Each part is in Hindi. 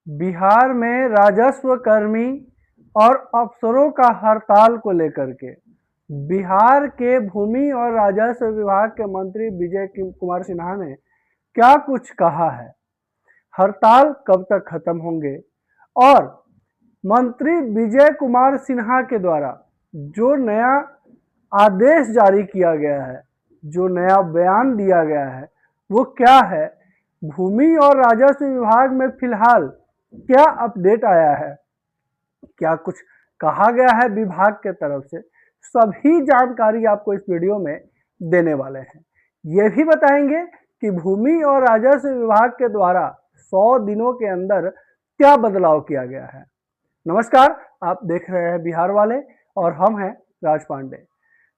बिहार में राजस्व कर्मी और अफसरों का हड़ताल को लेकर के बिहार के भूमि और राजस्व विभाग के मंत्री विजय कुमार सिन्हा ने क्या कुछ कहा है, हड़ताल कब तक खत्म होंगे और मंत्री विजय कुमार सिन्हा के द्वारा जो नया आदेश जारी किया गया है, जो नया बयान दिया गया है वो क्या है, भूमि और राजस्व विभाग में फिलहाल क्या अपडेट आया है, क्या कुछ कहा गया है विभाग के तरफ से, सभी जानकारी आपको इस वीडियो में देने वाले हैं। ये भी बताएंगे कि भूमि और राजस्व विभाग के द्वारा 100 दिनों के अंदर क्या बदलाव किया गया है। नमस्कार, आप देख रहे हैं बिहार वाले और हम हैं राज पांडे।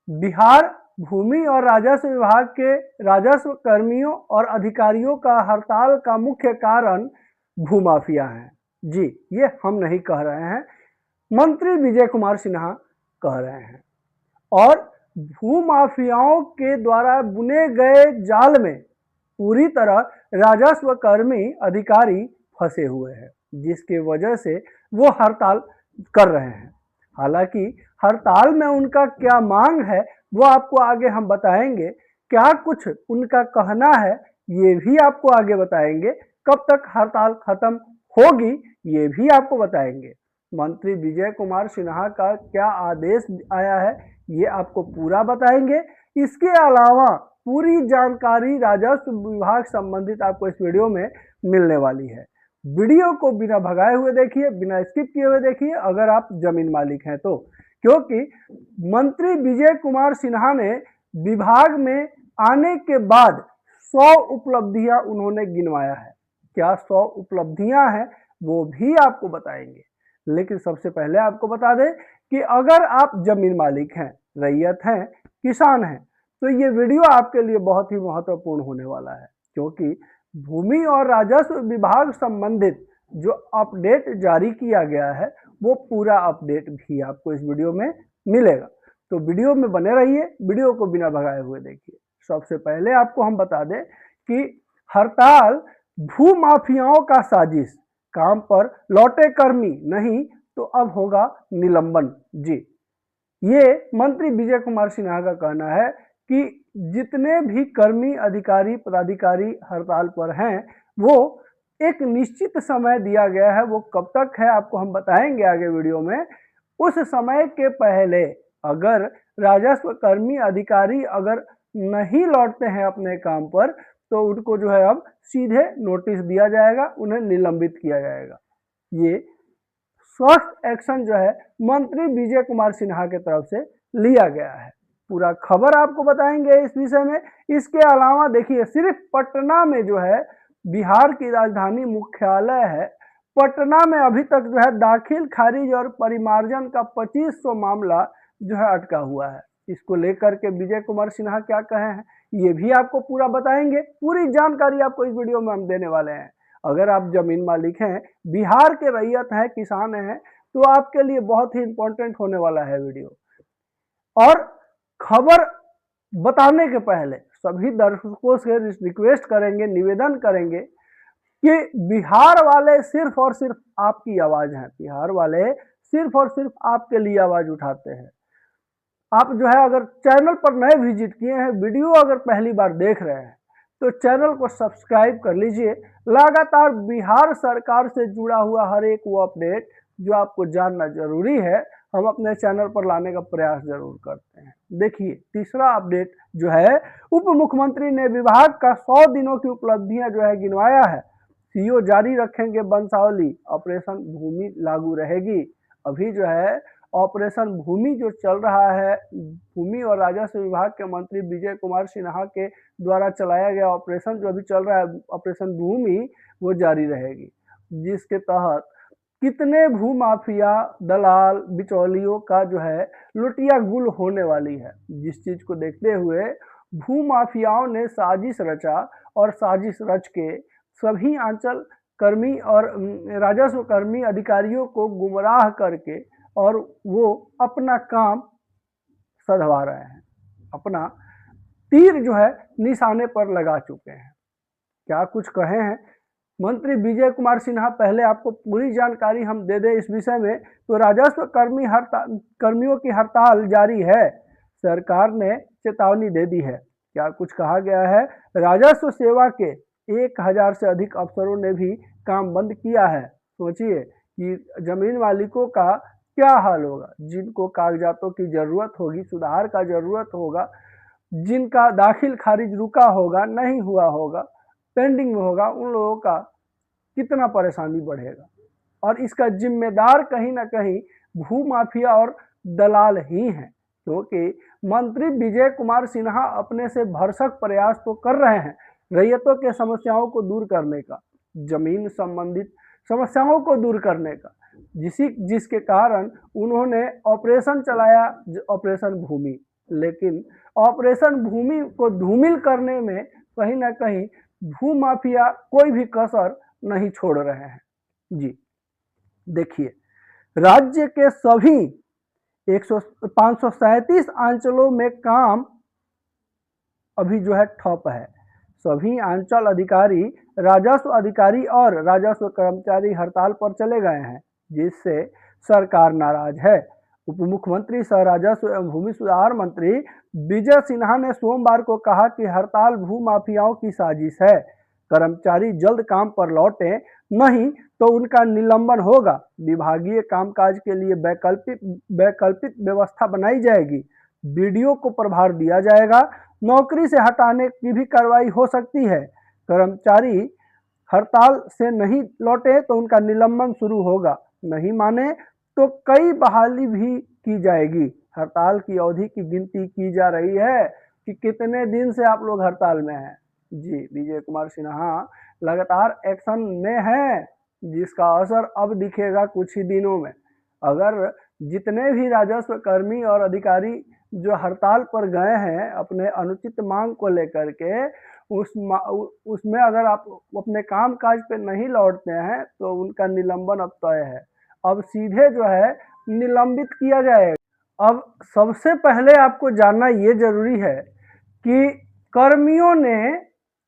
बिहार भूमि और राजस्व विभाग के राजस्व कर्मियों और अधिकारियों का हड़ताल का मुख्य कारण भूमाफिया है। जी, ये हम नहीं कह रहे हैं, मंत्री विजय कुमार सिन्हा कह रहे हैं। और भूमाफियाओं के द्वारा बुने गए जाल में पूरी तरह राजस्व कर्मी अधिकारी फंसे हुए हैं, जिसकी वजह से वो हड़ताल कर रहे हैं। हालांकि हड़ताल में उनका क्या मांग है वो आपको आगे हम बताएंगे, क्या कुछ उनका कहना है ये भी आपको आगे बताएंगे, कब तक हड़ताल खत्म होगी ये भी आपको बताएंगे। मंत्री विजय कुमार सिन्हा का क्या आदेश आया है ये आपको पूरा बताएंगे। इसके अलावा पूरी जानकारी राजस्व विभाग संबंधित आपको इस वीडियो में मिलने वाली है। वीडियो को बिना भगाए हुए देखिए, बिना स्किप किए हुए देखिए अगर आप जमीन मालिक हैं तो, क्योंकि मंत्री विजय कुमार सिन्हा ने विभाग में आने के बाद 100 उपलब्धियां उन्होंने गिनवाया है। क्या 100 उपलब्धियां हैं वो भी आपको बताएंगे, लेकिन सबसे पहले आपको बता दें कि अगर आप जमीन मालिक हैं, रैयत हैं, किसान हैं तो ये वीडियो आपके लिए बहुत ही महत्वपूर्ण होने वाला है, क्योंकि भूमि और राजस्व विभाग संबंधित जो अपडेट जारी किया गया है वो पूरा अपडेट भी आपको इस वीडियो में मिलेगा। तो वीडियो में बने रहिए, वीडियो को बिना भगाए हुए देखिए। सबसे पहले आपको हम बता दें कि हड़ताल भू माफियाओं का साजिश, काम पर लौटे कर्मी नहीं तो अब होगा निलंबन। जी, ये मंत्री विजय कुमार सिन्हा का कहना है कि जितने भी कर्मी अधिकारी पदाधिकारी हड़ताल पर हैं वो एक निश्चित समय दिया गया है, वो कब तक है आपको हम बताएंगे आगे वीडियो में। उस समय के पहले अगर राजस्व कर्मी अधिकारी अगर नहीं लौटते हैं अपने काम पर तो उनको जो है अब सीधे नोटिस दिया जाएगा, उन्हें निलंबित किया जाएगा। ये सख्त एक्शन जो है मंत्री विजय कुमार सिन्हा के तरफ से लिया गया है। पूरा खबर आपको बताएंगे इस विषय में। इसके अलावा देखिए, सिर्फ पटना में जो है बिहार की राजधानी मुख्यालय है, पटना में अभी तक जो है दाखिल खारिज और परिमार्जन का 2500 मामला जो है अटका हुआ है। इसको लेकर के विजय कुमार सिन्हा क्या कहे हैं ये भी आपको पूरा बताएंगे। पूरी जानकारी आपको इस वीडियो में हम देने वाले हैं। अगर आप जमीन मालिक हैं, बिहार के रैयत हैं, किसान हैं तो आपके लिए बहुत ही इंपॉर्टेंट होने वाला है वीडियो। और खबर बताने के पहले सभी दर्शकों से रिक्वेस्ट करेंगे, निवेदन करेंगे कि बिहार वाले सिर्फ और सिर्फ आपकी आवाज हैं। बिहार वाले सिर्फ और सिर्फ आपके लिए आवाज उठाते हैं। आप जो है अगर चैनल पर नए विजिट किए हैं, वीडियो अगर पहली बार देख रहे हैं तो चैनल को सब्सक्राइब कर लीजिए। लगातार बिहार सरकार से जुड़ा हुआ हर एक वो अपडेट जो आपको जानना जरूरी है हम अपने चैनल पर लाने का प्रयास जरूर करते हैं। देखिए, तीसरा अपडेट जो है, उप मुख्यमंत्री ने विभाग का 100 दिनों की उपलब्धियां जो है गिनवाया है। सीओ जारी रखेंगे वंशावली, ऑपरेशन भूमि लागू रहेगी। अभी जो है ऑपरेशन भूमि जो चल रहा है, भूमि और राजस्व विभाग के मंत्री विजय कुमार सिन्हा के द्वारा चलाया गया ऑपरेशन जो अभी चल रहा है, ऑपरेशन भूमि, वो जारी रहेगी, जिसके तहत कितने भू माफिया दलाल बिचौलियों का जो है लुटिया गुल होने वाली है। जिस चीज को देखते हुए भू माफियाओं ने साजिश रचा और साजिश रच के सभी आंचल कर्मी और राजस्व कर्मी अधिकारियों को गुमराह करके और वो अपना काम सधवा रहे हैं, अपना तीर जो है निशाने पर लगा चुके हैं। क्या कुछ कहे हैं मंत्री विजय कुमार सिन्हा, पहले आपको पूरी जानकारी हम दे दें इस विषय में, तो राजस्व कर्मियों की हड़ताल जारी है। सरकार ने चेतावनी दे दी है। क्या कुछ कहा गया है? राजस्व सेवा के 1000 से अधिक अफसरों ने भी काम बंद किया है। सोचिए कि जमीन मालिकों का क्या हाल होगा, जिनको कागजातों की जरूरत होगी, सुधार का जरूरत होगा, जिनका दाखिल खारिज रुका होगा, नहीं हुआ होगा, पेंडिंग में होगा, उन लोगों का कितना परेशानी बढ़ेगा। और इसका जिम्मेदार कहीं ना कहीं भूमाफिया और दलाल ही हैं, क्योंकि मंत्री विजय कुमार सिन्हा अपने से भरसक प्रयास तो कर रहे हैं रैयतों के समस्याओं को दूर करने का, जमीन संबंधित समस्याओं को दूर करने का, जिसके कारण उन्होंने ऑपरेशन चलाया, ऑपरेशन भूमि। लेकिन ऑपरेशन भूमि को धूमिल करने में कहीं ना कहीं भूमाफिया कोई भी कसर नहीं छोड़ रहे हैं। जी देखिए, राज्य के सभी 537 अंचलों में काम अभी जो है ठप है। सभी अंचल अधिकारी, राजस्व अधिकारी और राजस्व कर्मचारी हड़ताल पर चले गए हैं, जिससे सरकार नाराज है। उप मुख्यमंत्री सह राजस्व एवं भूमि सुधार मंत्री विजय सिन्हा ने सोमवार को कहा कि हड़ताल भूमाफियाओं की साजिश है। कर्मचारी जल्द काम पर लौटे, नहीं तो उनका निलंबन होगा। विभागीय कामकाज के लिए वैकल्पिक व्यवस्था बनाई जाएगी। बीडीओ को प्रभार दिया जाएगा। नौकरी से हटाने की भी कार्रवाई हो सकती है। कर्मचारी हड़ताल से नहीं लौटे तो उनका निलंबन शुरू होगा। नहीं माने तो कई बहाली भी की जाएगी। हड़ताल की अवधि की गिनती की जा रही है कि कितने दिन से आप लोग हड़ताल में हैं। जी विजय कुमार सिन्हा लगातार एक्शन में है, जिसका असर अब दिखेगा कुछ ही दिनों में। अगर जितने भी राजस्व कर्मी और अधिकारी जो हड़ताल पर गए हैं अपने अनुचित मांग को लेकर के, उसमें अगर आप अपने काम काज पे नहीं लौटते हैं तो उनका निलंबन अब तय है। अब सीधे जो है निलंबित किया जाएगा। अब सबसे पहले आपको जानना ये जरूरी है कि कर्मियों ने,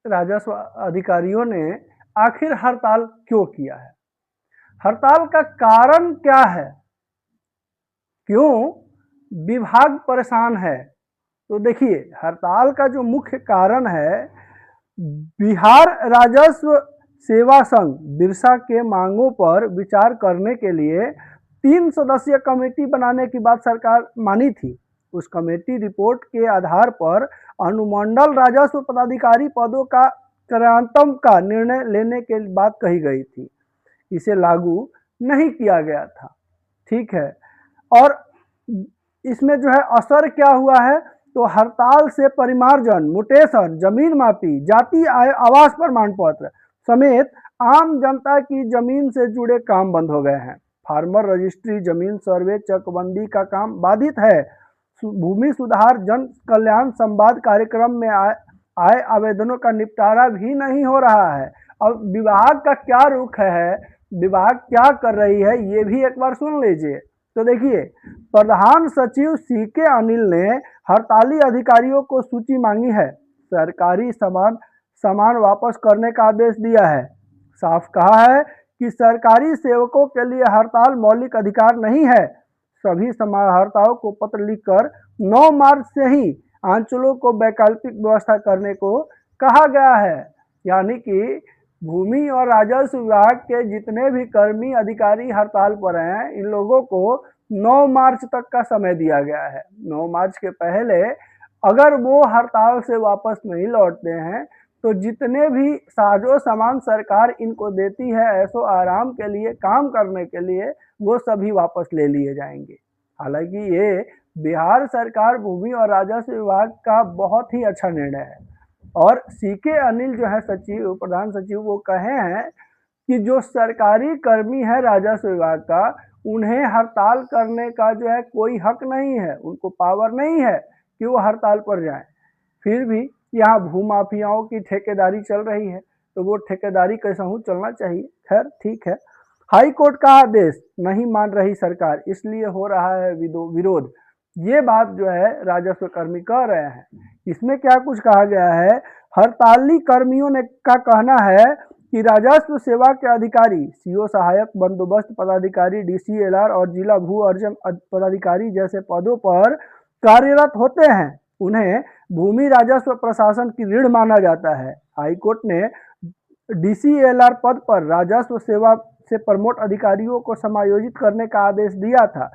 राजस्व अधिकारियों ने आखिर हड़ताल क्यों किया है, हड़ताल का कारण क्या है, क्यों विभाग परेशान है। तो देखिए, हड़ताल का जो मुख्य कारण है, बिहार राजस्व सेवा संघ बिरसा के मांगों पर विचार करने के लिए 3 सदस्यीय कमेटी बनाने की बात सरकार मानी थी। उस कमेटी रिपोर्ट के आधार पर अनुमंडल राजस्व पदाधिकारी पदों का कार्यान्वयन का निर्णय लेने की बात कही गई थी। इसे लागू नहीं किया गया था, ठीक है। और इसमें जो है असर क्या हुआ है, तो हड़ताल से परिमार्जन, म्यूटेशन, जमीन मापी, जाति आवास प्रमाण पत्र समेत आम जनता की जमीन से जुड़े काम बंद हो गए हैं। फार्मर रजिस्ट्री, जमीन सर्वे, चकबंदी का काम बाधित है। भूमि सुधार जन कल्याण संवाद कार्यक्रम में आए आवेदनों का निपटारा भी नहीं हो रहा है। अब विभाग का क्या रुख है, विभाग क्या कर रही है, ये भी एक बार सुन लीजिए। तो देखिए, प्रधान सचिव सीके अनिल ने हड़ताली अधिकारियों को सूची मांगी है। सरकारी सामान वापस करने का आदेश दिया है। साफ कहा है कि सरकारी सेवकों के लिए हड़ताल मौलिक अधिकार नहीं है। सभी समाहर्ताओं को पत्र लिखकर 9 मार्च से ही अंचलों को वैकल्पिक व्यवस्था करने को कहा गया है। यानी कि भूमि और राजस्व विभाग के जितने भी कर्मी अधिकारी हड़ताल पर हैं, इन लोगों को 9 मार्च तक का समय दिया गया है। 9 मार्च के पहले अगर वो हड़ताल से वापस नहीं लौटते हैं तो जितने भी साजो सामान सरकार इनको देती है ऐसो आराम के लिए, काम करने के लिए, वो सभी वापस ले लिए जाएंगे। हालांकि ये बिहार सरकार भूमि और राजस्व विभाग का बहुत ही अच्छा निर्णय है। और सीके अनिल जो है सचिव, प्रधान सचिव, वो कहे हैं कि जो सरकारी कर्मी है राजस्व विभाग का, उन्हें हड़ताल करने का जो है कोई हक नहीं है, उनको पावर नहीं है कि वो हड़ताल पर जाएं। फिर भी यहाँ भूमाफियाओं की ठेकेदारी चल रही है, तो वो ठेकेदारी कैसा हूँ चलना चाहिए। खैर ठीक है। हाई कोर्ट का आदेश नहीं मान रही सरकार, इसलिए हो रहा है विरोध। ये बात जो है राजस्व कर्मी कह रहे हैं। इसमें क्या कुछ कहा गया है, हड़ताली कर्मियों ने का कहना है कि राजस्व सेवा के अधिकारी, सीओ, सहायक बंदोबस्त पदाधिकारी, डीसीएलआर और जिला भू अर्जन पदाधिकारी जैसे पदों पर कार्यरत होते हैं, उन्हें भूमि राजस्व प्रशासन की रीढ़ माना जाता है। हाईकोर्ट ने डीसीएलआर पद पर राजस्व सेवा से प्रमोट अधिकारियों को समायोजित करने का आदेश दिया था।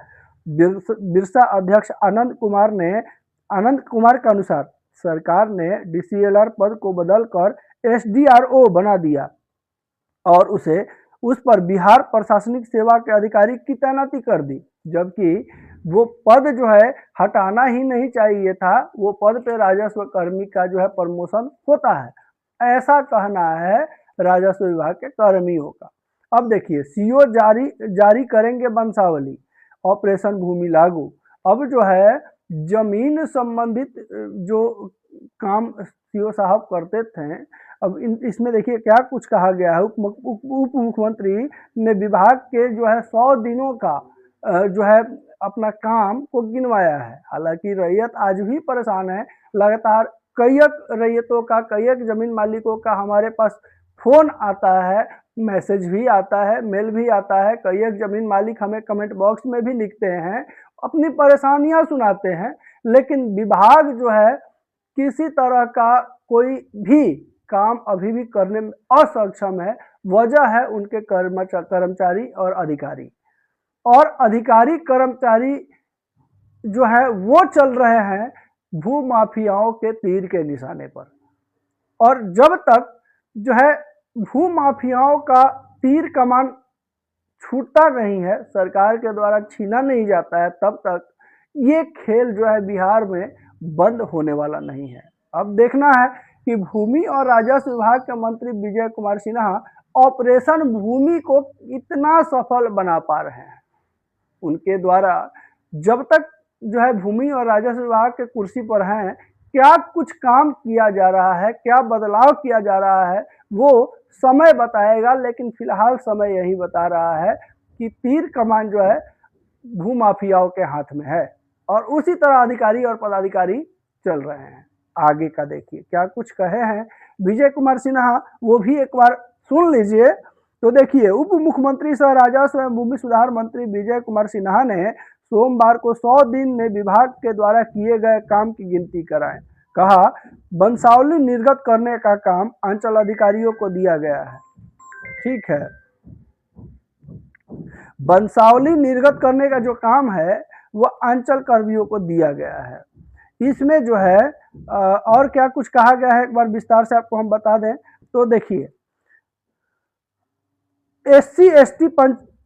बिरसा अध्यक्ष आनंद कुमार के अनुसार सरकार ने डीसीएलआर पद को बदलकर एसडीआरओ बना दिया और उस पर बिहार प्रशासनिक सेवा के अधिकारी की तैनाती कर दी, जबकि वो पद जो है हटाना ही नहीं चाहिए था। वो पद पे राजस्व कर्मी का जो है प्रमोशन होता है, ऐसा कहना है राजस्व विभाग के कर्मियों का। अब देखिए, सीओ जारी करेंगे वंशावली, ऑपरेशन भूमि लागू। अब जो है जमीन संबंधित जो काम सीओ साहब करते थे, अब इसमें देखिए क्या कुछ कहा गया है। उप मुख्यमंत्री ने विभाग के जो है 100 दिनों का जो है अपना काम को गिनवाया है। हालांकि रैयत आज भी परेशान है। लगातार कई रैयतों का, कई जमीन मालिकों का हमारे पास फोन आता है, मैसेज भी आता है, मेल भी आता है। कई जमीन मालिक हमें कमेंट बॉक्स में भी लिखते हैं, अपनी परेशानियां सुनाते हैं, लेकिन विभाग जो है किसी तरह का कोई भी काम अभी भी करने में असक्षम है। वजह है उनके कर्मचारी और अधिकारी कर्मचारी जो है वो चल रहे हैं भू माफियाओं के तीर के निशाने पर। और जब तक जो है भू माफियाओं का तीर कमान छूटता नहीं है, सरकार के द्वारा छीना नहीं जाता है, तब तक ये खेल जो है बिहार में बंद होने वाला नहीं है। अब देखना है कि भूमि और राजस्व विभाग के मंत्री विजय कुमार सिन्हा ऑपरेशन भूमि को इतना सफल बना पा रहे हैं। उनके द्वारा जब तक जो है भूमि और राजस्व विभाग के कुर्सी पर हैं, क्या कुछ काम किया जा रहा है, क्या बदलाव किया जा रहा है, वो समय बताएगा। लेकिन फिलहाल समय यही बता रहा है कि तीर कमान जो है भू माफियाओं के हाथ में है और उसी तरह अधिकारी और पदाधिकारी चल रहे हैं। आगे का देखिए क्या कुछ कहे हैं विजय कुमार सिन्हा, वो भी एक बार सुन लीजिए। तो देखिए, उप मुख्यमंत्री सह राजस्व एवं भूमि सुधार मंत्री विजय कुमार सिन्हा ने सोमवार को 100 दिन में विभाग के द्वारा किए गए काम की गिनती कराएं। कहा, वंशावली निर्गत करने का काम अंचल अधिकारियों को दिया गया है। ठीक है, वंशावली निर्गत करने का जो काम है वो अंचल कर्मियों को दिया गया है। इसमें जो है और क्या कुछ कहा गया है एक बार विस्तार से आपको हम बता दें। तो देखिए, SC ST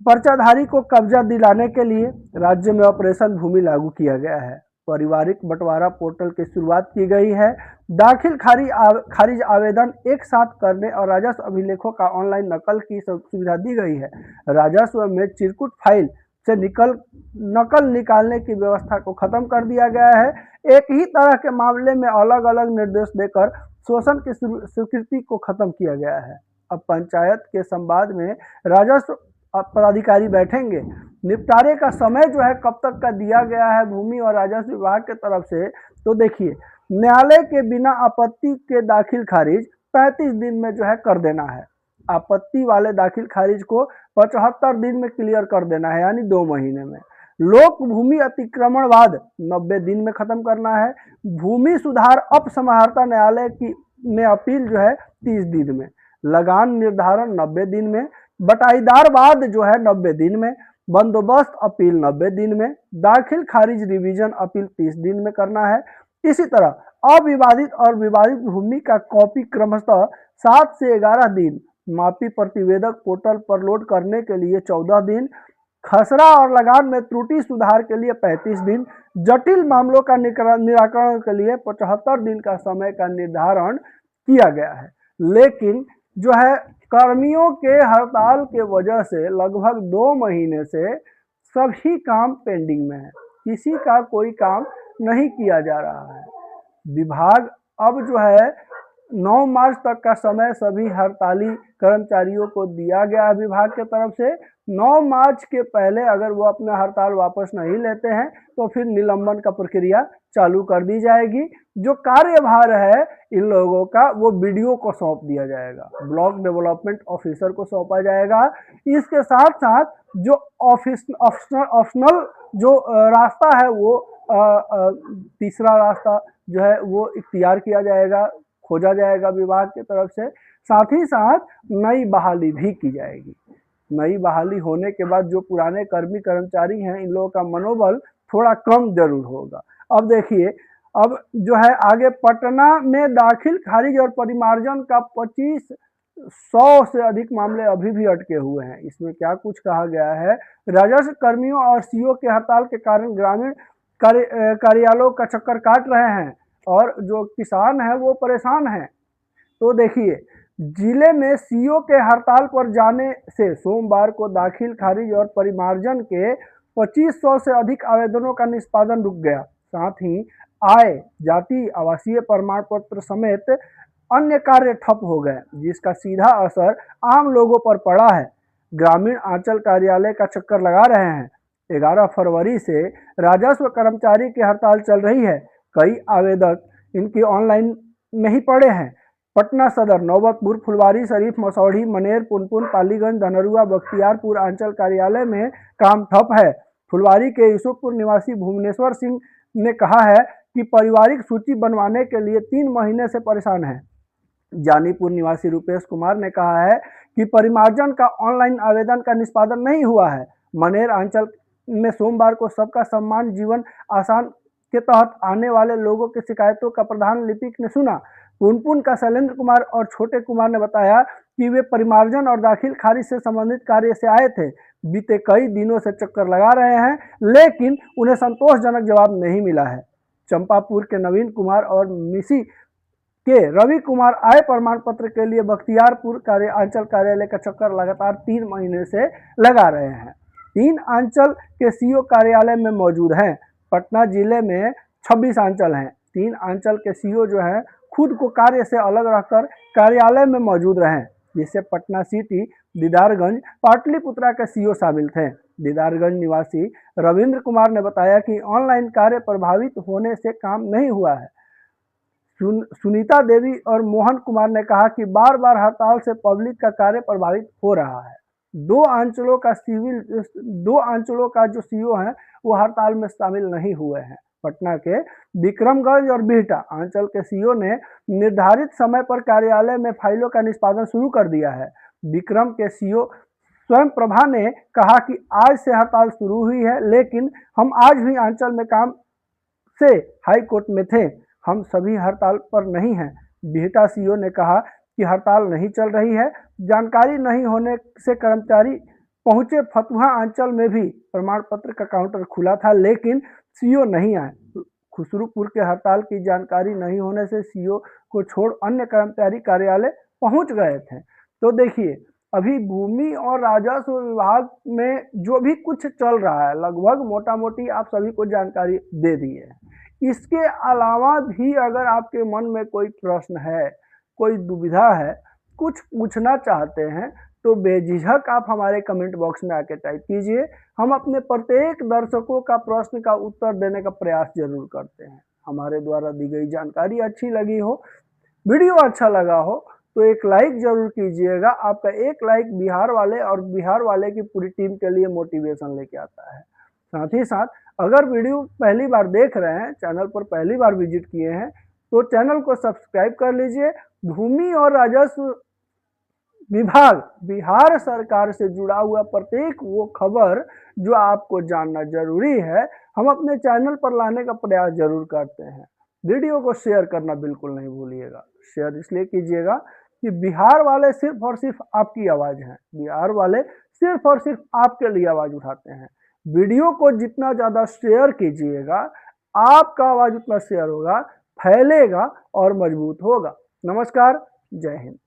पर्चाधारी को कब्जा दिलाने के लिए राज्य में ऑपरेशन भूमि लागू किया गया है। पारिवारिक बंटवारा पोर्टल की शुरुआत की गई है। दाखिल खारिज आवेदन एक साथ करने और राजस्व अभिलेखों का ऑनलाइन नकल की सुविधा दी गई है। राजस्व में चिरकुट फाइल से नकल निकालने की व्यवस्था को खत्म कर दिया गया है। एक ही तरह के मामले में अलग अलग निर्देश देकर शोषण की स्वीकृति को खत्म किया गया है। अब पंचायत के संवाद में राजस्व पदाधिकारी बैठेंगे। निपटारे का समय जो है कब तक का दिया गया है भूमि और राजस्व विभाग की तरफ से, तो देखिए, न्यायालय के बिना आपत्ति के दाखिल खारिज 35 दिन में जो है कर देना है। आपत्ति वाले दाखिल खारिज को 75 दिन में क्लियर कर देना है, यानी 2 महीने में। लोक भूमि अतिक्रमणवाद 90 दिन में खत्म करना है। भूमि सुधार अपसमाहर्ता न्यायालय में अपील जो है 30 दिन में। लगान निर्धारण 90 दिन में। बटाईदारवाद जो है 90 दिन में। बंदोबस्त अपील 90 दिन में। दाखिल खारिज रिवीजन अपील 30 दिन में करना है। इसी तरह अविवादित और विवादित भूमि का कॉपी क्रमशः 7 से 11 दिन। मापी प्रतिवेदक पोर्टल पर लोड करने के लिए 14 दिन। खसरा और लगान में त्रुटि सुधार के लिए 35 दिन। जटिल मामलों का निराकरण के लिए 75 दिन का समय का निर्धारण किया गया है। लेकिन जो है कर्मियों के हड़ताल के वजह से लगभग 2 महीने से सभी काम पेंडिंग में है। किसी का कोई काम नहीं किया जा रहा है। विभाग अब जो है 9 मार्च तक का समय सभी हड़ताली कर्मचारियों को दिया गया विभाग के तरफ से। 9 मार्च के पहले अगर वो अपना हड़ताल वापस नहीं लेते हैं तो फिर निलंबन का प्रक्रिया चालू कर दी जाएगी। जो कार्यभार है इन लोगों का वो बीडीओ को सौंप दिया जाएगा, ब्लॉक डेवलपमेंट ऑफिसर को सौंपा जाएगा। इसके साथ साथ जो ऑप्शनल जो रास्ता है वो तीसरा रास्ता जो है वो इख्तियार किया जाएगा, खोजा जाएगा विभाग की तरफ से। साथ ही साथ नई बहाली भी की जाएगी। नई बहाली होने के बाद जो पुराने कर्मचारी हैं इन लोगों का मनोबल थोड़ा कम जरूर होगा। अब देखिए, अब जो है आगे पटना में दाखिल खारिज और परिमार्जन का 2500 से अधिक मामले अभी भी अटके हुए हैं। इसमें क्या कुछ कहा गया है, राजस्व कर्मियों और सीओ के हड़ताल के कारण ग्रामीण कार्यालयों का चक्कर काट रहे हैं और जो किसान हैं वो परेशान हैं। तो देखिए, जिले में सीओ के हड़ताल पर जाने से सोमवार को दाखिल खारिज और परिमार्जन के 2500 से अधिक आवेदनों का निष्पादन रुक गया। साथ ही आय, जाति, आवासीय प्रमाण पत्र समेत अन्य कार्य ठप हो गए, जिसका सीधा असर आम लोगों पर पड़ा है। ग्रामीण आंचल कार्यालय का चक्कर लगा रहे हैं। 11 फरवरी से राजस्व कर्मचारी की हड़ताल चल रही है। कई आवेदक इनकी ऑनलाइन नहीं पड़े हैं। पटना सदर, नौबतपुर, फुलवारी शरीफ, मसौढ़ी, मनेर, पुनपुन, पालीगंज, धनरुआ, बख्तियारपुर आंचल कार्यालय में काम ठप है। फुलवारी के यूसुफपुर निवासी भुवनेश्वर सिंह ने कहा है कि पारिवारिक सूची बनवाने के लिए 3 महीने से परेशान है। जानीपुर निवासी रुपेश कुमार ने कहा है कि परिमार्जन का ऑनलाइन आवेदन का निष्पादन नहीं हुआ है। मनेर आंचल में सोमवार को सबका सम्मान जीवन आसान के तहत आने वाले लोगों की शिकायतों का प्रधान लिपिक ने सुना। पुनपुन का शैलेंद्र कुमार और छोटे कुमार ने बताया कि वे परिमार्जन और दाखिल खारिज से संबंधित कार्य से आए थे। बीते कई दिनों से चक्कर लगा रहे हैं लेकिन उन्हें संतोषजनक जवाब नहीं मिला है। चंपापुर के नवीन कुमार और मिसी के रवि कुमार आय प्रमाण पत्र के लिए बख्तियारपुर आंचल कार्यालय का चक्कर लगातार 3 महीने से लगा रहे हैं। 3 आंचल के सीओ कार्यालय में मौजूद हैं। पटना जिले में 26 आंचल हैं। 3 आंचल के सीओ जो हैं खुद को कार्य से अलग रखकर कार्यालय में मौजूद रहें, जिससे पटना सिटी, दीदारगंज, पाटलिपुत्रा के सीओ शामिल थे। दीदारगंज निवासी रविंद्र कुमार ने बताया कि ऑनलाइन कार्य प्रभावित होने से काम नहीं हुआ है। सुनीता देवी और मोहन कुमार ने कहा कि बार बार हड़ताल से पब्लिक का कार्य प्रभावित हो रहा है। 2 आंचलों का जो सीओ है वो हड़ताल में शामिल नहीं हुए हैं। पटना के विक्रमगंज और बिहटा आंचल के सीओ ने निर्धारित समय पर कार्यालय में फाइलों का निष्पादन शुरू कर दिया है। विक्रम के सीओ स्वयं प्रभा ने कहा कि आज से हड़ताल शुरू हुई है, लेकिन हम आज भी आंचल में काम से हाई कोर्ट में थे, हम सभी हड़ताल पर नहीं हैं। बिहटा सीओ ने कहा कि हड़ताल नहीं चल रही है। जानकारी नहीं होने से कर्मचारी पहुंचे। फतुहा आंचल में भी प्रमाण पत्र का काउंटर खुला था लेकिन सीओ नहीं आए। खुसरूपुर के हड़ताल की जानकारी नहीं होने से सीओ को छोड़ अन्य कर्मचारी कार्यालय पहुंच गए थे। तो देखिए, अभी भूमि और राजस्व विभाग में जो भी कुछ चल रहा है लगभग मोटा मोटी आप सभी को जानकारी दे दी है। इसके अलावा भी अगर आपके मन में कोई प्रश्न है, कोई दुविधा है, कुछ पूछना चाहते हैं तो बेझिझक आप हमारे कमेंट बॉक्स में आके टाइप कीजिए। हम अपने प्रत्येक दर्शकों का प्रश्न का उत्तर देने का प्रयास जरूर करते हैं। हमारे द्वारा दी गई जानकारी अच्छी लगी हो, वीडियो अच्छा लगा हो तो एक लाइक जरूर कीजिएगा। आपका एक लाइक बिहार वाले और बिहार वाले की पूरी टीम के लिए मोटिवेशन लेके आता है। साथ ही साथ अगर वीडियो पहली बार देख रहे हैं, चैनल पर पहली बार विजिट किए हैं तो चैनल को सब्सक्राइब कर लीजिए। भूमि और राजस्व विभाग बिहार सरकार से जुड़ा हुआ प्रत्येक वो खबर जो आपको जानना जरूरी है हम अपने चैनल पर लाने का प्रयास जरूर करते हैं। वीडियो को शेयर करना बिल्कुल नहीं भूलिएगा। शेयर इसलिए कीजिएगा कि बिहार वाले सिर्फ और सिर्फ आपकी आवाज़ हैं। बिहार वाले सिर्फ और सिर्फ आपके लिए आवाज़ उठाते हैं। वीडियो को जितना ज़्यादा शेयर कीजिएगा आपका आवाज़ उतना शेयर होगा, फैलेगा और मजबूत होगा। नमस्कार, जय हिंद।